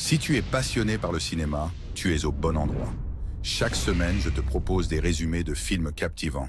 Si tu es passionné par le cinéma, tu es au bon endroit. Chaque semaine, je te propose des résumés de films captivants.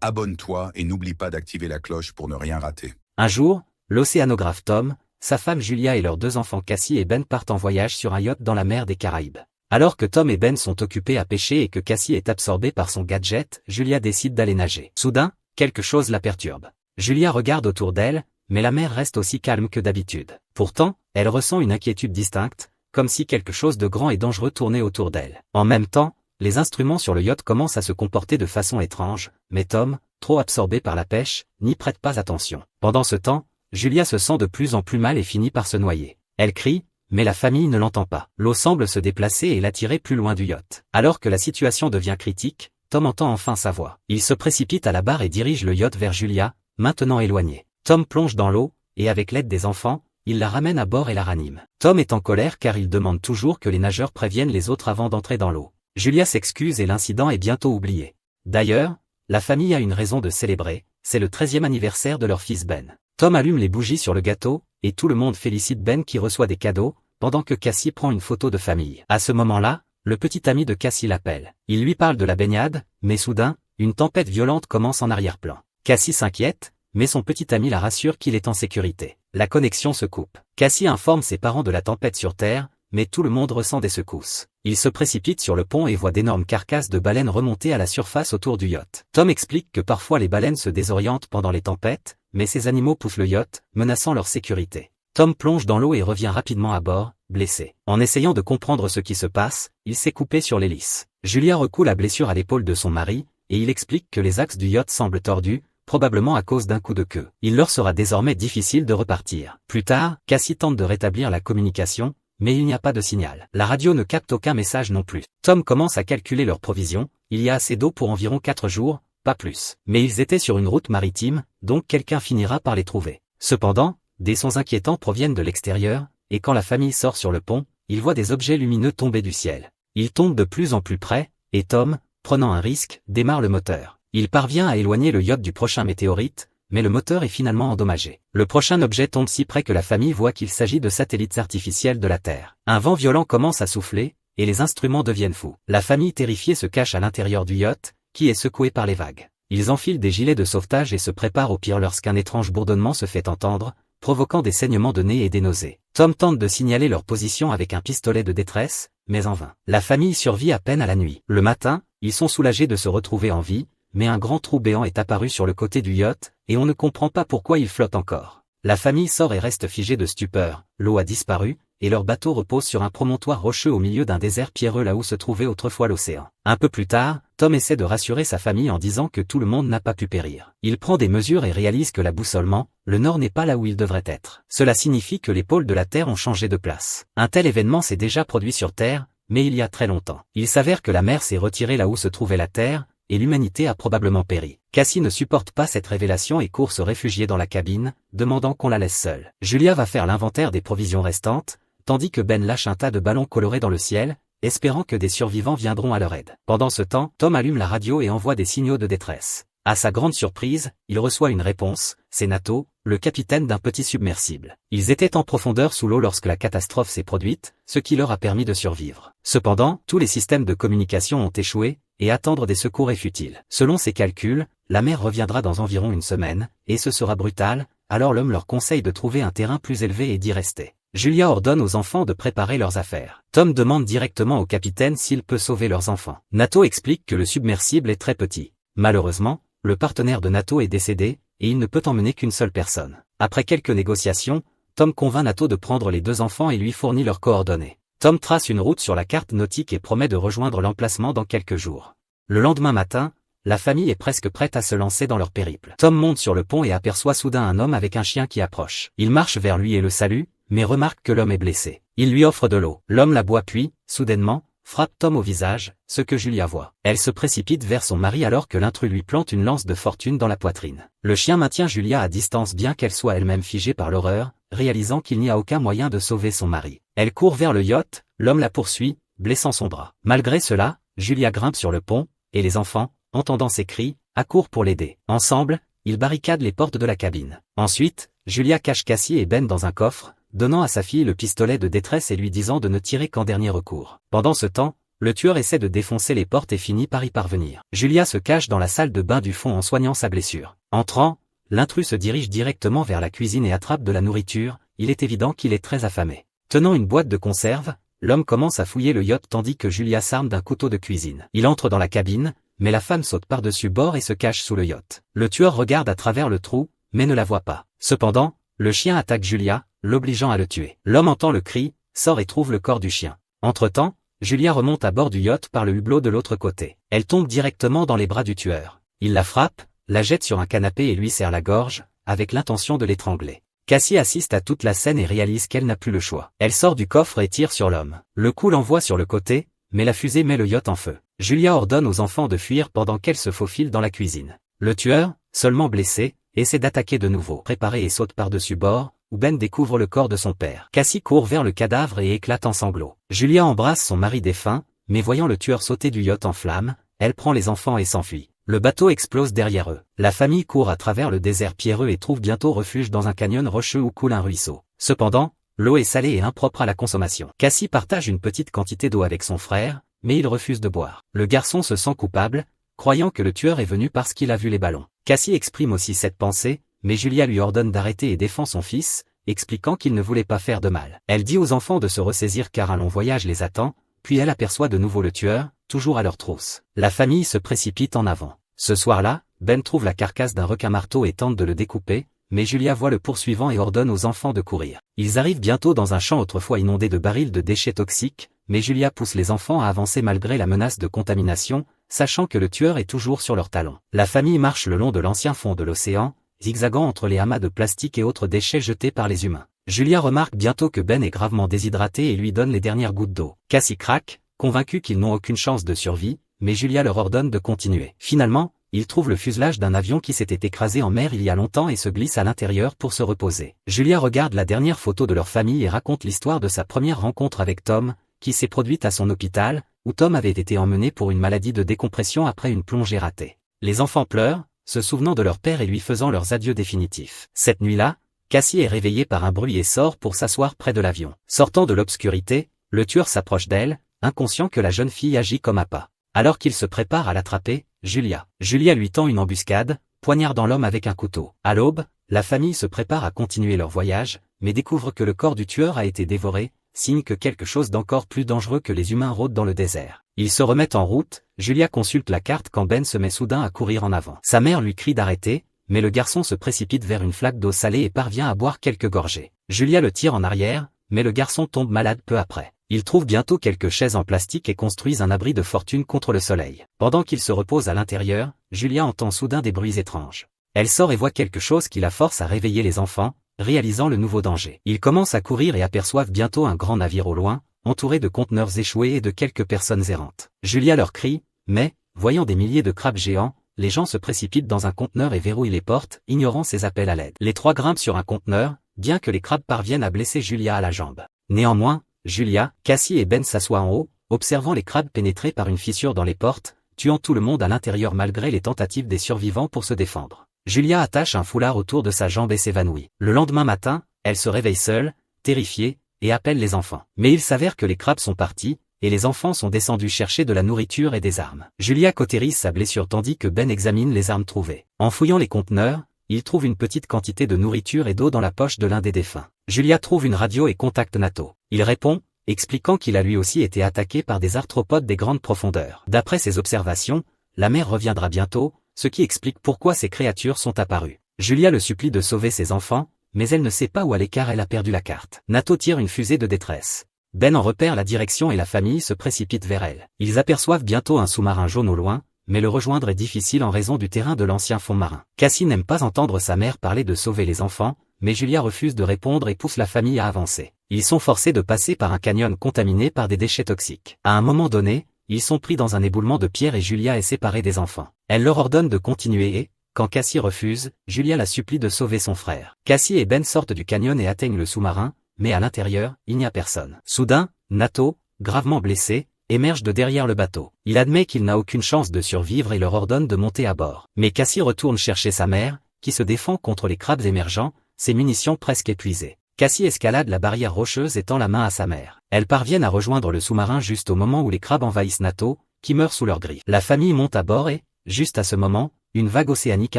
Abonne-toi et n'oublie pas d'activer la cloche pour ne rien rater. Un jour, l'océanographe Tom, sa femme Julia et leurs deux enfants Cassie et Ben partent en voyage sur un yacht dans la mer des Caraïbes. Alors que Tom et Ben sont occupés à pêcher et que Cassie est absorbée par son gadget, Julia décide d'aller nager. Soudain, quelque chose la perturbe. Julia regarde autour d'elle, mais la mer reste aussi calme que d'habitude. Pourtant, elle ressent une inquiétude distincte, comme si quelque chose de grand et dangereux tournait autour d'elle. En même temps, les instruments sur le yacht commencent à se comporter de façon étrange, mais Tom, trop absorbé par la pêche, n'y prête pas attention. Pendant ce temps, Julia se sent de plus en plus mal et finit par se noyer. Elle crie, mais la famille ne l'entend pas. L'eau semble se déplacer et l'attirer plus loin du yacht. Alors que la situation devient critique, Tom entend enfin sa voix. Il se précipite à la barre et dirige le yacht vers Julia, maintenant éloignée. Tom plonge dans l'eau, et avec l'aide des enfants, il la ramène à bord et la ranime. Tom est en colère car il demande toujours que les nageurs préviennent les autres avant d'entrer dans l'eau. Julia s'excuse et l'incident est bientôt oublié. D'ailleurs, la famille a une raison de célébrer, c'est le 13e anniversaire de leur fils Ben. Tom allume les bougies sur le gâteau, et tout le monde félicite Ben qui reçoit des cadeaux, pendant que Cassie prend une photo de famille. À ce moment-là, le petit ami de Cassie l'appelle. Il lui parle de la baignade, mais soudain, une tempête violente commence en arrière-plan. Cassie s'inquiète, mais son petit ami la rassure qu'il est en sécurité. La connexion se coupe. Cassie informe ses parents de la tempête sur Terre, mais tout le monde ressent des secousses. Il se précipite sur le pont et voit d'énormes carcasses de baleines remonter à la surface autour du yacht. Tom explique que parfois les baleines se désorientent pendant les tempêtes, mais ces animaux poussent le yacht, menaçant leur sécurité. Tom plonge dans l'eau et revient rapidement à bord, blessé. En essayant de comprendre ce qui se passe, il s'est coupé sur l'hélice. Julia recoule la blessure à l'épaule de son mari, et il explique que les axes du yacht semblent tordus, probablement à cause d'un coup de queue. Il leur sera désormais difficile de repartir. Plus tard, Cassie tente de rétablir la communication, mais il n'y a pas de signal. La radio ne capte aucun message non plus. Tom commence à calculer leurs provisions, il y a assez d'eau pour environ 4 jours, pas plus. Mais ils étaient sur une route maritime, donc quelqu'un finira par les trouver. Cependant, des sons inquiétants proviennent de l'extérieur, et quand la famille sort sur le pont, ils voient des objets lumineux tomber du ciel. Ils tombent de plus en plus près, et Tom, prenant un risque, démarre le moteur. Il parvient à éloigner le yacht du prochain météorite, mais le moteur est finalement endommagé. Le prochain objet tombe si près que la famille voit qu'il s'agit de satellites artificiels de la Terre. Un vent violent commence à souffler, et les instruments deviennent fous. La famille terrifiée se cache à l'intérieur du yacht, qui est secoué par les vagues. Ils enfilent des gilets de sauvetage et se préparent au pire lorsqu'un étrange bourdonnement se fait entendre, provoquant des saignements de nez et des nausées. Tom tente de signaler leur position avec un pistolet de détresse, mais en vain. La famille survit à peine à la nuit. Le matin, ils sont soulagés de se retrouver en vie, mais un grand trou béant est apparu sur le côté du yacht, et on ne comprend pas pourquoi il flotte encore. La famille sort et reste figée de stupeur, l'eau a disparu, et leur bateau repose sur un promontoire rocheux au milieu d'un désert pierreux là où se trouvait autrefois l'océan. Un peu plus tard, Tom essaie de rassurer sa famille en disant que tout le monde n'a pas pu périr. Il prend des mesures et réalise que l'aboussolement, le nord n'est pas là où il devrait être. Cela signifie que les pôles de la Terre ont changé de place. Un tel événement s'est déjà produit sur Terre, mais il y a très longtemps. Il s'avère que la mer s'est retirée là où se trouvait la Terre, et l'humanité a probablement péri. Cassie ne supporte pas cette révélation et court se réfugier dans la cabine, demandant qu'on la laisse seule. Julia va faire l'inventaire des provisions restantes, tandis que Ben lâche un tas de ballons colorés dans le ciel, espérant que des survivants viendront à leur aide. Pendant ce temps, Tom allume la radio et envoie des signaux de détresse. À sa grande surprise, il reçoit une réponse, c'est Nato, le capitaine d'un petit submersible. Ils étaient en profondeur sous l'eau lorsque la catastrophe s'est produite, ce qui leur a permis de survivre. Cependant, tous les systèmes de communication ont échoué, et attendre des secours est futile. Selon ses calculs, la mer reviendra dans environ une semaine, et ce sera brutal, alors l'homme leur conseille de trouver un terrain plus élevé et d'y rester. Julia ordonne aux enfants de préparer leurs affaires. Tom demande directement au capitaine s'il peut sauver leurs enfants. Nato explique que le submersible est très petit. Malheureusement, le partenaire de Nato est décédé, et il ne peut emmener qu'une seule personne. Après quelques négociations, Tom convainc Nato de prendre les deux enfants et lui fournit leurs coordonnées. Tom trace une route sur la carte nautique et promet de rejoindre l'emplacement dans quelques jours. Le lendemain matin, la famille est presque prête à se lancer dans leur périple. Tom monte sur le pont et aperçoit soudain un homme avec un chien qui approche. Il marche vers lui et le salue, mais remarque que l'homme est blessé. Il lui offre de l'eau. L'homme la boit puis, soudainement, frappe Tom au visage, ce que Julia voit. Elle se précipite vers son mari alors que l'intrus lui plante une lance de fortune dans la poitrine. Le chien maintient Julia à distance bien qu'elle soit elle-même figée par l'horreur, réalisant qu'il n'y a aucun moyen de sauver son mari. Elle court vers le yacht, l'homme la poursuit, blessant son bras. Malgré cela, Julia grimpe sur le pont, et les enfants, entendant ses cris, accourent pour l'aider. Ensemble, ils barricadent les portes de la cabine. Ensuite, Julia cache Cassie et Ben dans un coffre, donnant à sa fille le pistolet de détresse et lui disant de ne tirer qu'en dernier recours. Pendant ce temps, le tueur essaie de défoncer les portes et finit par y parvenir. Julia se cache dans la salle de bain du fond en soignant sa blessure. Entrant, l'intrus se dirige directement vers la cuisine et attrape de la nourriture, il est évident qu'il est très affamé. Tenant une boîte de conserve, l'homme commence à fouiller le yacht tandis que Julia s'arme d'un couteau de cuisine. Il entre dans la cabine, mais la femme saute par-dessus bord et se cache sous le yacht. Le tueur regarde à travers le trou, mais ne la voit pas. Cependant, le chien attaque Julia, l'obligeant à le tuer. L'homme entend le cri, sort et trouve le corps du chien. Entre-temps, Julia remonte à bord du yacht par le hublot de l'autre côté. Elle tombe directement dans les bras du tueur. Il la frappe, la jette sur un canapé et lui serre la gorge, avec l'intention de l'étrangler. Cassie assiste à toute la scène et réalise qu'elle n'a plus le choix. Elle sort du coffre et tire sur l'homme. Le coup l'envoie sur le côté, mais la fusée met le yacht en feu. Julia ordonne aux enfants de fuir pendant qu'elle se faufile dans la cuisine. Le tueur, seulement blessé, essaie d'attaquer de nouveau. Préparé et saute par-dessus bord, où Ben découvre le corps de son père. Cassie court vers le cadavre et éclate en sanglots. Julia embrasse son mari défunt, mais voyant le tueur sauter du yacht en flammes, elle prend les enfants et s'enfuit. Le bateau explose derrière eux. La famille court à travers le désert pierreux et trouve bientôt refuge dans un canyon rocheux où coule un ruisseau. Cependant, l'eau est salée et impropre à la consommation. Cassie partage une petite quantité d'eau avec son frère, mais il refuse de boire. Le garçon se sent coupable, croyant que le tueur est venu parce qu'il a vu les ballons. Cassie exprime aussi cette pensée, mais Julia lui ordonne d'arrêter et défend son fils, expliquant qu'il ne voulait pas faire de mal. Elle dit aux enfants de se ressaisir car un long voyage les attend, puis elle aperçoit de nouveau le tueur, toujours à leur trousse. La famille se précipite en avant. Ce soir-là, Ben trouve la carcasse d'un requin-marteau et tente de le découper, mais Julia voit le poursuivant et ordonne aux enfants de courir. Ils arrivent bientôt dans un champ autrefois inondé de barils de déchets toxiques, mais Julia pousse les enfants à avancer malgré la menace de contamination, sachant que le tueur est toujours sur leurs talons. La famille marche le long de l'ancien fond de l'océan, zigzagant entre les amas de plastique et autres déchets jetés par les humains. Julia remarque bientôt que Ben est gravement déshydraté et lui donne les dernières gouttes d'eau. Cassie craque, convaincue qu'ils n'ont aucune chance de survie, mais Julia leur ordonne de continuer. Finalement, ils trouvent le fuselage d'un avion qui s'était écrasé en mer il y a longtemps et se glissent à l'intérieur pour se reposer. Julia regarde la dernière photo de leur famille et raconte l'histoire de sa première rencontre avec Tom, qui s'est produite à son hôpital, où Tom avait été emmené pour une maladie de décompression après une plongée ratée. Les enfants pleurent, se souvenant de leur père et lui faisant leurs adieux définitifs. Cette nuit-là, Cassie est réveillée par un bruit et sort pour s'asseoir près de l'avion. Sortant de l'obscurité, le tueur s'approche d'elle, inconscient que la jeune fille agit comme appât. Alors qu'il se prépare à l'attraper, Julia lui tend une embuscade, poignardant l'homme avec un couteau. À l'aube, la famille se prépare à continuer leur voyage, mais découvre que le corps du tueur a été dévoré, signe que quelque chose d'encore plus dangereux que les humains rôde dans le désert. Ils se remettent en route, Julia consulte la carte quand Ben se met soudain à courir en avant. Sa mère lui crie d'arrêter, mais le garçon se précipite vers une flaque d'eau salée et parvient à boire quelques gorgées. Julia le tire en arrière, mais le garçon tombe malade peu après. Ils trouvent bientôt quelques chaises en plastique et construisent un abri de fortune contre le soleil. Pendant qu'ils se reposent à l'intérieur, Julia entend soudain des bruits étranges. Elle sort et voit quelque chose qui la force à réveiller les enfants, réalisant le nouveau danger. Ils commencent à courir et aperçoivent bientôt un grand navire au loin, entouré de conteneurs échoués et de quelques personnes errantes. Julia leur crie, mais, voyant des milliers de crabes géants, les gens se précipitent dans un conteneur et verrouillent les portes, ignorant ces appels à l'aide. Les trois grimpent sur un conteneur, bien que les crabes parviennent à blesser Julia à la jambe. Néanmoins, Julia, Cassie et Ben s'assoient en haut, observant les crabes pénétrer par une fissure dans les portes, tuant tout le monde à l'intérieur malgré les tentatives des survivants pour se défendre. Julia attache un foulard autour de sa jambe et s'évanouit. Le lendemain matin, elle se réveille seule, terrifiée, et appelle les enfants. Mais il s'avère que les crabes sont partis, et les enfants sont descendus chercher de la nourriture et des armes. Julia cautérise sa blessure tandis que Ben examine les armes trouvées. En fouillant les conteneurs, il trouve une petite quantité de nourriture et d'eau dans la poche de l'un des défunts. Julia trouve une radio et contacte Nato. Il répond, expliquant qu'il a lui aussi été attaqué par des arthropodes des grandes profondeurs. D'après ses observations, la mer reviendra bientôt, ce qui explique pourquoi ces créatures sont apparues. Julia le supplie de sauver ses enfants, mais elle ne sait pas où aller car elle a perdu la carte. Nato tire une fusée de détresse. Ben en repère la direction et la famille se précipite vers elle. Ils aperçoivent bientôt un sous-marin jaune au loin, mais le rejoindre est difficile en raison du terrain de l'ancien fond marin. Cassie n'aime pas entendre sa mère parler de sauver les enfants, mais Julia refuse de répondre et pousse la famille à avancer. Ils sont forcés de passer par un canyon contaminé par des déchets toxiques. À un moment donné, ils sont pris dans un éboulement de pierre et Julia est séparée des enfants. Elle leur ordonne de continuer et, quand Cassie refuse, Julia la supplie de sauver son frère. Cassie et Ben sortent du canyon et atteignent le sous-marin, mais à l'intérieur, il n'y a personne. Soudain, Nato, gravement blessé, émerge de derrière le bateau. Il admet qu'il n'a aucune chance de survivre et leur ordonne de monter à bord. Mais Cassie retourne chercher sa mère, qui se défend contre les crabes émergents, ses munitions presque épuisées. Cassie escalade la barrière rocheuse et tend la main à sa mère. Elles parviennent à rejoindre le sous-marin juste au moment où les crabes envahissent Nato, qui meurt sous leurs griffes. La famille monte à bord et, juste à ce moment, une vague océanique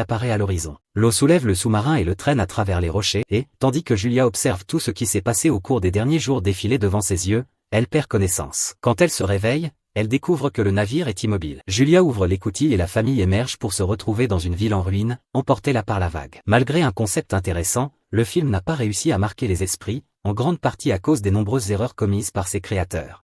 apparaît à l'horizon. L'eau soulève le sous-marin et le traîne à travers les rochers et, tandis que Julia observe tout ce qui s'est passé au cours des derniers jours défiler devant ses yeux, elle perd connaissance. Quand elle se réveille, elle découvre que le navire est immobile. Julia ouvre l'écoutille et la famille émerge pour se retrouver dans une ville en ruine, emportée là par la vague. Malgré un concept intéressant, le film n'a pas réussi à marquer les esprits, en grande partie à cause des nombreuses erreurs commises par ses créateurs.